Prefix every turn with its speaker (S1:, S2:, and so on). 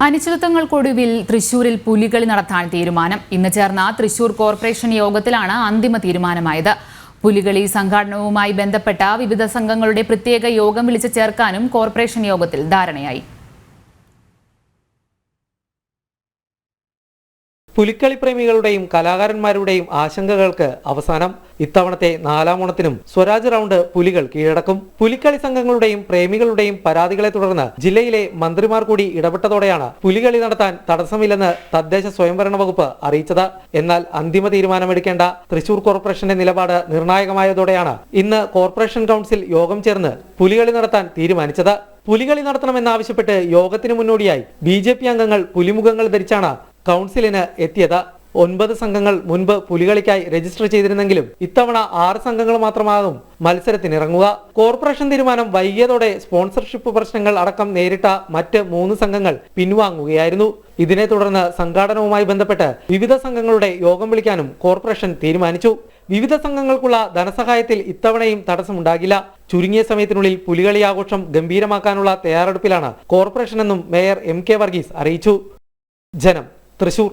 S1: അനിശ്ചിതത്വങ്ങൾക്കൊടുവിൽ തൃശൂരിൽ പുലികളി നടത്താൻ തീരുമാനം. ഇന്ന് ചേർന്ന തൃശൂർ കോർപ്പറേഷൻ യോഗത്തിലാണ് അന്തിമ തീരുമാനമായത്. പുലികളി സംഘാടനവുമായി ബന്ധപ്പെട്ട വിവിധ സംഘങ്ങളുടെ പ്രത്യേക യോഗം വിളിച്ചു ചേർക്കാനും കോർപ്പറേഷൻ യോഗത്തിൽ ധാരണയായി.
S2: പുലിക്കളി പ്രേമികളുടെയും കലാകാരന്മാരുടെയും ആശങ്കകൾക്ക് അവസാനം. ഇത്തവണത്തെ 4ാം ഓണത്തിനും സ്വരാജ് റൗണ്ട് പുലികൾ കീഴടക്കും. പുലിക്കളി സംഘങ്ങളുടെയും പ്രേമികളുടെയും പരാതികളെ തുടർന്ന് ജില്ലയിലെ മന്ത്രിമാർ കൂടി ഇടപെട്ടതോടെയാണ് പുലികളി നടത്താൻ തടസ്സമില്ലെന്ന് തദ്ദേശ സ്വയംഭരണ വകുപ്പ് അറിയിച്ചത്. എന്നാൽ അന്തിമ തീരുമാനമെടുക്കേണ്ട തൃശൂർ കോർപ്പറേഷന്റെ നിലപാട് നിർണായകമായതോടെയാണ് ഇന്ന് കോർപ്പറേഷൻ കൗൺസിൽ യോഗം ചേർന്ന് പുലികളി നടത്താൻ തീരുമാനിച്ചത്. പുലികളി നടത്തണമെന്നാവശ്യപ്പെട്ട് യോഗത്തിന് മുന്നോടിയായി BJP അംഗങ്ങൾ പുലിമുഖങ്ങൾ ധരിച്ചാണ് കൗൺസിലിന് എത്തിയത്. 9 സംഘങ്ങൾ മുൻപ് പുലികളിക്കായി രജിസ്റ്റർ ചെയ്തിരുന്നെങ്കിലും ഇത്തവണ 6 സംഘങ്ങൾ മാത്രമാകും മത്സരത്തിനിറങ്ങുക. കോർപ്പറേഷൻ തീരുമാനം വൈകിയതോടെ സ്പോൺസർഷിപ്പ് പ്രശ്നങ്ങൾ അടക്കം നേരിട്ട മറ്റ് 3 സംഘങ്ങൾ പിൻവാങ്ങുകയായിരുന്നു. ഇതിനെ തുടർന്ന് സംഘാടനവുമായി ബന്ധപ്പെട്ട് വിവിധ സംഘങ്ങളുടെ യോഗം വിളിക്കാനും കോർപ്പറേഷൻ തീരുമാനിച്ചു. വിവിധ സംഘങ്ങൾക്കുള്ള ധനസഹായത്തിൽ ഇത്തവണയും തടസ്സമുണ്ടാകില്ല. ചുരുങ്ങിയ സമയത്തിനുള്ളിൽ പുലികളി ആഘോഷം ഗംഭീരമാക്കാനുള്ള തയ്യാറെടുപ്പിലാണ് കോർപ്പറേഷനെന്നും മേയർ MK വർഗീസ് അറിയിച്ചു. ജനം, തൃശൂർ.